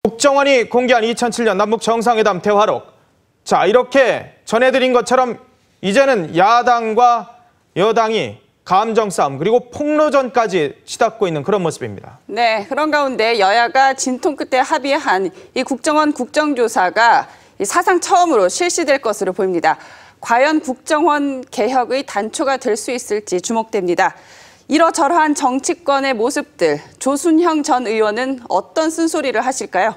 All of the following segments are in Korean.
국정원이 공개한 2007년 남북 정상회담 대화록. 자, 이렇게 전해드린 것처럼 이제는 야당과 여당이 감정 싸움 그리고 폭로전까지 치닫고 있는 그런 모습입니다. 네, 그런 가운데 여야가 진통 끝에 합의한 이 국정원 국정조사가 사상 처음으로 실시될 것으로 보입니다. 과연 국정원 개혁의 단초가 될 수 있을지 주목됩니다. 이러저러한 정치권의 모습들, 조순형 전 의원은 어떤 쓴소리를 하실까요?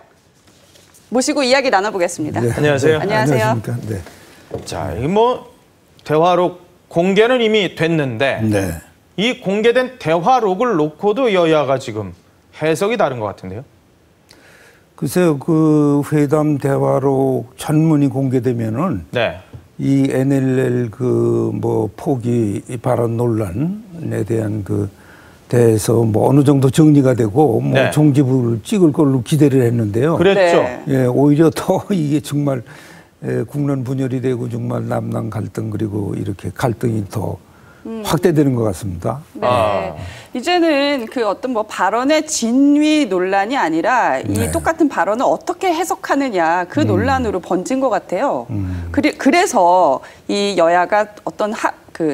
모시고 이야기 나눠보겠습니다. 네, 안녕하세요. 안녕하세요. 네. 자, 이 대화록 공개는 이미 됐는데 네. 이 공개된 대화록을 놓고도 여야가 지금 해석이 다른 것 같은데요. 글쎄요, 그 회담 대화록 전문이 공개되면은 네. 이 NLL 포기 발언 논란에 대한 대해서 어느 정도 정리가 되고 네. 종지부를 찍을 걸로 기대를 했는데요. 그랬죠. 네. 예, 오히려 더 이게 정말 국론 분열이 되고 정말 남남 갈등 그리고 이렇게 갈등이 더 확대되는 것 같습니다. 네. 이제는 어떤 발언의 진위 논란이 아니라 이 똑같은 발언을 어떻게 해석하느냐 그 논란으로 번진 것 같아요. 그래서 이 여야가 어떤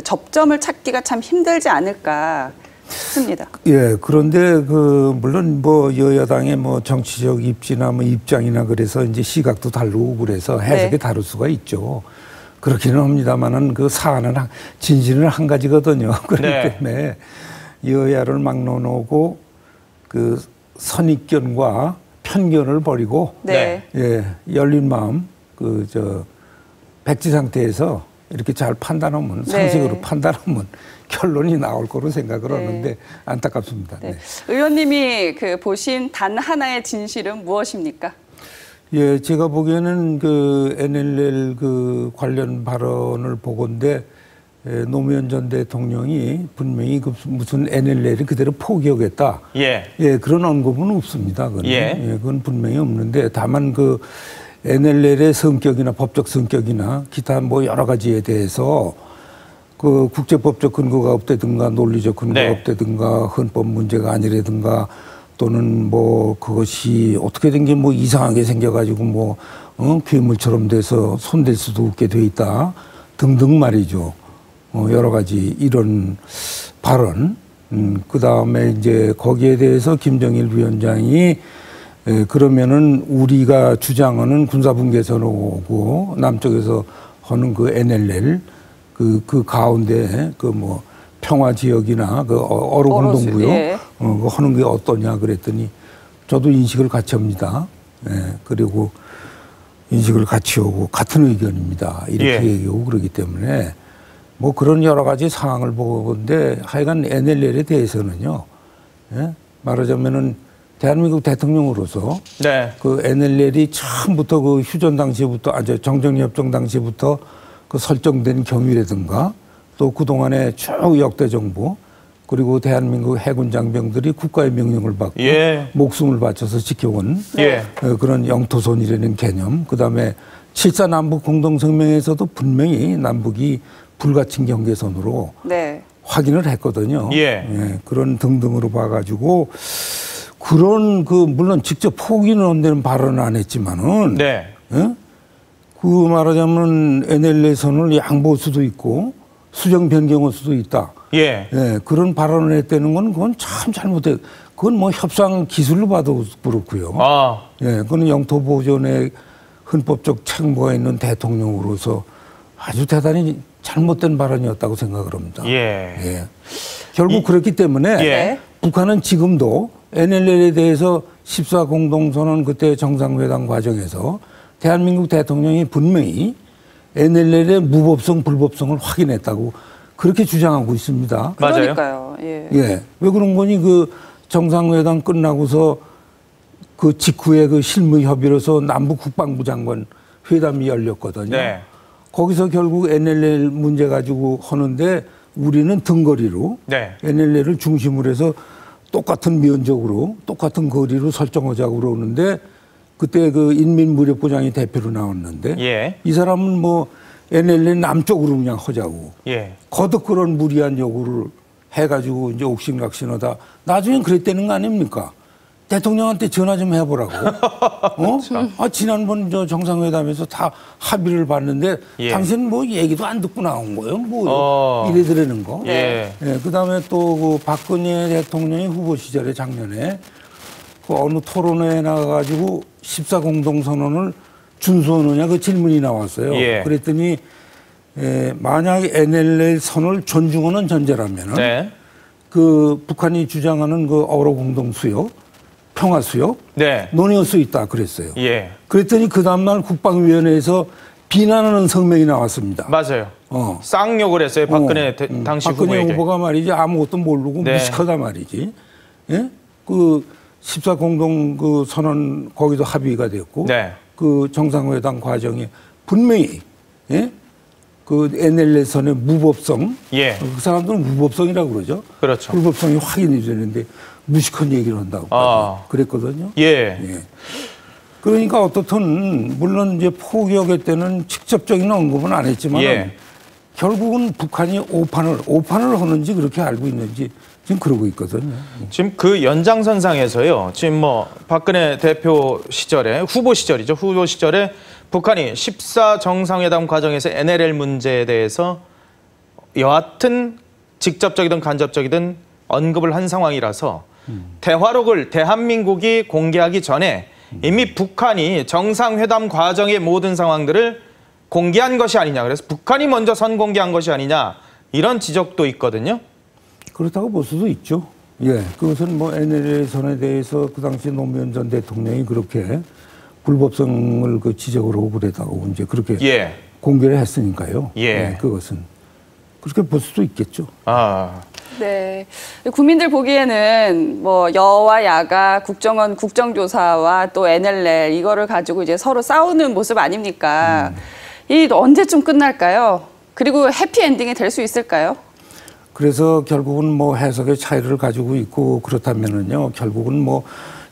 접점을 찾기가 참 힘들지 않을까 싶습니다. 예, 그런데 물론 여야당의 정치적 입지나 입장이나 그래서 이제 시각도 다르고 그래서 해석이 다를 수가 있죠. 그렇기는 합니다만은 사안은 진실은 한 가지거든요. 그렇기 때문에 여야를 막론하고 선입견과 편견을 버리고 열린 마음 백지 상태에서 이렇게 잘 판단하면 상식으로 판단하면 결론이 나올 거로 생각을 하는데 안타깝습니다. 네. 의원님이 보신 단 하나의 진실은 무엇입니까? 예, 제가 보기에는 NLL 관련 발언을 보건대 노무현 전 대통령이 분명히 무슨 NLL을 그대로 포기하겠다. 예, 그런 언급은 없습니다. 그건 분명히 없는데 다만 NLL의 성격이나 법적 성격이나 기타 여러 가지에 대해서 국제법적 근거가 없다든가 논리적 근거가 없다든가 헌법 문제가 아니라든가 또는 그것이 어떻게 된 게 이상하게 생겨가지고 괴물처럼 돼서 손댈 수도 없게 돼 있다 등등 말이죠. 여러 가지 이런 발언. 그 다음에 이제 거기에 대해서 김정일 위원장이 그러면은 우리가 주장하는 군사분계선언하고 남쪽에서 하는 NLL 그 가운데 평화 지역이나 어로 공동구역 하는 게 어떠냐 그랬더니 저도 인식을 같이 합니다. 그리고 인식을 같이 하고 같은 의견입니다. 이렇게 얘기하고 그러기 때문에 그런 여러 가지 상황을 보건데 하여간 NLL에 대해서는요. 말하자면은 대한민국 대통령으로서 NLL이 처음부터 휴전 당시부터 정전협정 당시부터 설정된 경위라든가 또 그동안의 쭉 역대 정부 그리고 대한민국 해군 장병들이 국가의 명령을 받고 목숨을 바쳐서 지켜온 그런 영토선이라는 개념, 그다음에 7.4 남북 공동성명에서도 분명히 남북이 불가침 경계선으로 확인을 했거든요. 그런 등등으로 봐가지고 그런 물론 직접 포기는 한다는 발언은 안 했지만은 말하자면 NLL 선을 양보할 수도 있고 수정 변경할 수도 있다. 그런 발언을 했다는 건 그건 참 잘못돼. 그건 협상 기술로 봐도 그렇고요. 그건 영토 보존에 헌법적 책무가 있는 대통령으로서 아주 대단히 잘못된 발언이었다고 생각을 합니다. 결국 그렇기 때문에 북한은 지금도 NLL에 대해서 14 공동선언 그때 정상회담 과정에서 대한민국 대통령이 분명히 NLL의 무법성, 불법성을 확인했다고 그렇게 주장하고 있습니다. 그러니까요. 왜 그런 거니 정상회담 끝나고서 직후에 실무 협의로서 남북 국방부 장관 회담이 열렸거든요. 거기서 결국 NLL 문제 가지고 하는데 우리는 등거리로 NLL을 중심으로 해서 똑같은 면적으로 똑같은 거리로 설정하자고 그러는데 그때 인민무력부장이 대표로 나왔는데 이 사람은 NLL 남쪽으로 그냥 하자고 거듭 그런 무리한 요구를 해가지고 이제 옥신각신하다 나중엔 그랬다는 거 아닙니까? 대통령한테 전화 좀 해보라고. 지난번 저 정상회담에서 다 합의를 봤는데 예. 당신 뭐 얘기도 안 듣고 나온 거예요. 뭐 이래저래는 거. 예. 그다음에 또 그 박근혜 대통령이 후보 시절에 작년에 그 어느 토론회에 나가가지고 14공동선언을 준수하느냐 그 질문이 나왔어요. 예. 그랬더니 만약 NLL 선을 존중하는 전제라면은 네. 그 북한이 주장하는 그 어로 공동 수역, 평화 수역 네. 논의할 수 있다 그랬어요. 예. 그랬더니 그 다음날 국방위원회에서 비난하는 성명이 나왔습니다. 맞아요. 쌍욕을 했어요. 박근혜 당시 박근혜 후보에게. 후보가 말이지 아무것도 모르고 네. 무식하다 말이지. 예? 그 14공동 그 선언 거기도 합의가 됐고 네. 그 정상회담 과정에 분명히 예? 그 NLL 선의 무법성, 예. 그 사람들은 무법성이라고 그러죠. 그렇죠. 불법성이 확인이 되는데 무식한 얘기를 한다고 그랬거든요. 예. 예. 그러니까 어떻든 물론 이제 포격의 때는 직접적인 언급은 안 했지만 예. 결국은 북한이 오판을 하는지 그렇게 알고 있는지 지금 그러고 있거든요. 지금 그 연장선상에서요. 지금 뭐 박근혜 대표 시절에 후보 시절이죠. 후보 시절에 북한이 14 정상회담 과정에서 NLL 문제에 대해서 여하튼 직접적이든 간접적이든 언급을 한 상황이라서 대화록을 대한민국이 공개하기 전에 이미 북한이 정상회담 과정의 모든 상황들을 공개한 것이 아니냐. 그래서 북한이 먼저 선공개한 것이 아니냐. 이런 지적도 있거든요. 그렇다고 볼 수도 있죠. 예, 그것은 뭐 NLL 선에 대해서 그 당시 노무현 전 대통령이 그렇게 불법성을 그 지적을 하고 그랬다고 이제 그렇게 예. 공개를 했으니까요. 예. 그것은 그렇게 볼 수도 있겠죠. 네. 국민들 보기에는 뭐 여와 야가 국정원 국정조사와 또 NLL 이거를 가지고 이제 서로 싸우는 모습 아닙니까? 이 언제쯤 끝날까요? 그리고 해피엔딩이 될 수 있을까요? 그래서 결국은 뭐 해석의 차이를 가지고 있고 그렇다면은요, 결국은 뭐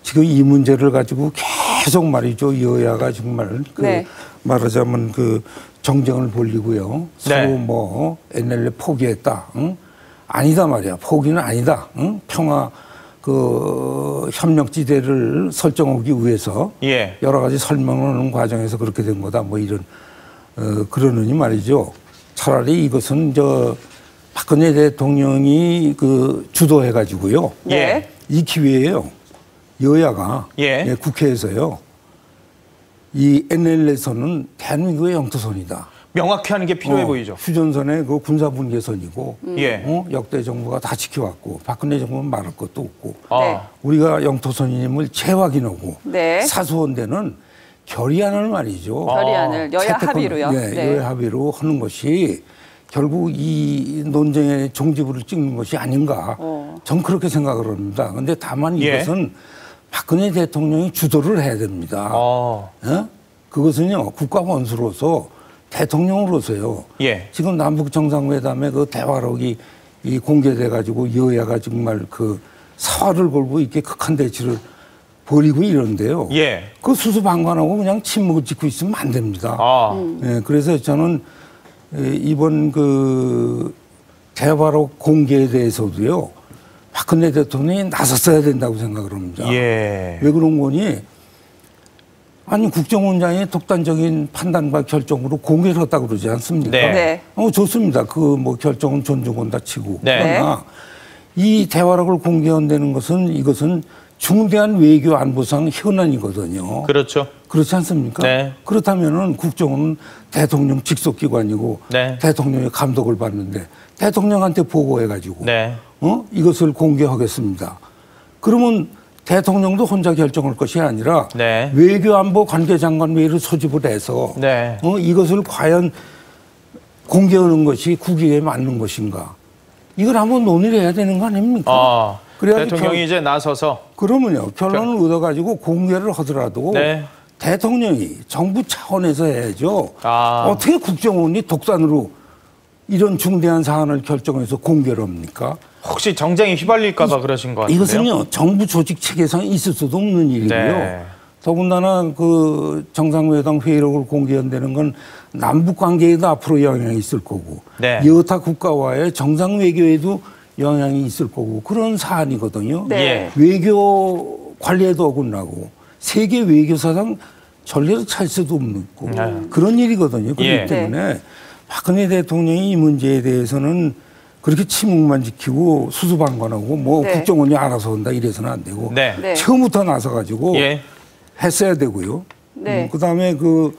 지금 이 문제를 가지고 계속 말이죠. 여야가 정말 네. 말하자면 그 정쟁을 벌이고요. 네. 서로 뭐 NLL 포기했다. 응? 아니다 말이야. 포기는 아니다. 응? 평화 그 협력지대를 설정하기 위해서 예. 여러 가지 설명을 하는 과정에서 그렇게 된 거다. 뭐 이런 그러느니 말이죠. 차라리 이것은 박근혜 대통령이 그 주도해 가지고요. 네. 이 기회에요. 여야가 예. 국회에서요. 이 NLL선은 대한민국의 영토선이다. 명확히 하는 게 필요해 보이죠. 휴전선의 그 군사분계선이고 예. 역대 정부가 다 지켜왔고 박근혜 정부는 말할 것도 없고 네. 우리가 영토선임을 재확인하고 네. 사소한 데는 결의안을 말이죠. 결의안을 여야 합의로요. 네, 네. 여야 합의로 하는 것이 결국 이 논쟁의 종지부를 찍는 것이 아닌가. 전 그렇게 생각을 합니다. 그런데 다만 예. 이것은 박근혜 대통령이 주도를 해야 됩니다. 예? 그것은요, 국가 원수로서 대통령으로서요. 예. 지금 남북 정상회담의 그 대화록이 이 공개돼 가지고 여야가 정말 그 사활을 걸고 이렇게 극한 대치를 벌이고 이런데요. 예. 그 수수방관하고 그냥 침묵을 짓고 있으면 안 됩니다. 예, 그래서 저는 이번 그 대화록 공개에 대해서도요. 박근혜 대통령이 나섰어야 된다고 생각을 합니다. 예. 왜 그런 거니? 아니 국정원장의 독단적인 판단과 결정으로 공개를 했다고 그러지 않습니까? 네. 좋습니다. 그 뭐 결정은 존중한다 치고. 네. 그러나 이 대화록을 공개한다는 것은 이것은 중대한 외교 안보상 현안이거든요. 그렇죠. 그렇지 않습니까? 네. 그렇다면은 국정은 대통령 직속기관이고 네. 대통령의 감독을 받는데 대통령한테 보고해가지고 네. 이것을 공개하겠습니다. 그러면 대통령도 혼자 결정할 것이 아니라 네. 외교안보 관계장관회의를 소집을 해서 네. 이것을 과연 공개하는 것이 국익에 맞는 것인가? 이걸 한번 논의를 해야 되는 거 아닙니까? 그래야지 대통령이 이제 나서서 그러면요. 결론을 얻어가지고 공개를 하더라도 네. 대통령이 정부 차원에서 해야죠. 아. 어떻게 국정원이 독단으로 이런 중대한 사안을 결정해서 공개를 합니까? 혹시 정쟁이 휘발릴까 봐 그러신 것 같은데요. 이것은요. 정부 조직 체계상 있을 수도 없는 일이고요. 네. 더군다나 그 정상회담 회의록을 공개한다는 건 남북 관계에도 앞으로 영향이 있을 거고 네. 여타 국가와의 정상 외교에도 영향이 있을 거고 그런 사안이거든요. 네. 외교 관리에도 어긋나고 세계 외교사상 전례를 찾을 수도 없는 그런 일이거든요. 그렇기 때문에 박근혜 대통령이 이 문제에 대해서는 그렇게 침묵만 지키고 수수방관하고 뭐 국정원이 알아서 한다 이래서는 안 되고 처음부터 나서가지고 했어야 되고요. 그다음에 그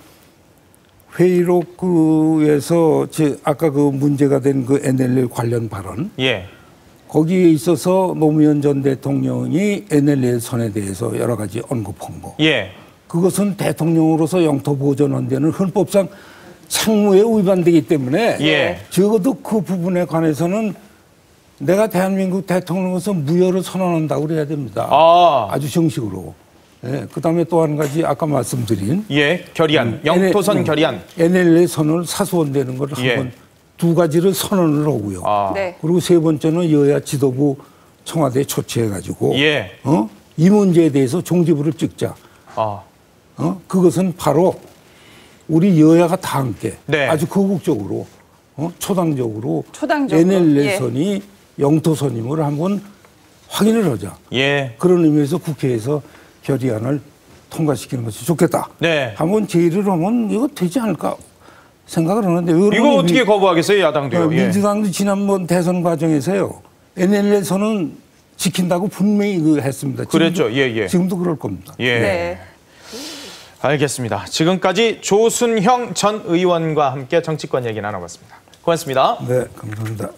회의록에서 아까 그 문제가 된 그 NLL 관련 발언 거기에 있어서 노무현 전 대통령이 NLL 선에 대해서 여러 가지 언급한 거 그것은 대통령으로서 영토 보존한 데는 헌법상 책무에 위반되기 때문에 적어도 그 부분에 관해서는 내가 대한민국 대통령으로서 무효를 선언한다고 그래야 됩니다. 아주 정식으로. 그다음에 또 한 가지 아까 말씀드린 결의안, 영토선 결의안. NLL 선을 사수원되는 걸 한번 두 가지를 선언을 하고요. 그리고 세 번째는 여야 지도부 청와대에 초치해가지고 이 문제에 대해서 종지부를 찍자. 그것은 바로 우리 여야가 다 함께 아주 거국적으로 초당적으로 NLL 선이 영토선임을 한번 확인을 하자. 그런 의미에서 국회에서 결의안을 통과시키는 것이 좋겠다. 한번 제의를 하면 이거 되지 않을까 생각을 하는데 이거 어떻게 거부하겠어요, 야당도요? 민주당도 지난번 대선 과정에서요. NLL 선은 지킨다고 분명히 했습니다. 그랬죠. 지금도 그럴 겁니다. 알겠습니다. 지금까지 조순형 전 의원과 함께 정치권 얘기 나눠봤습니다. 고맙습니다. 네, 감사합니다.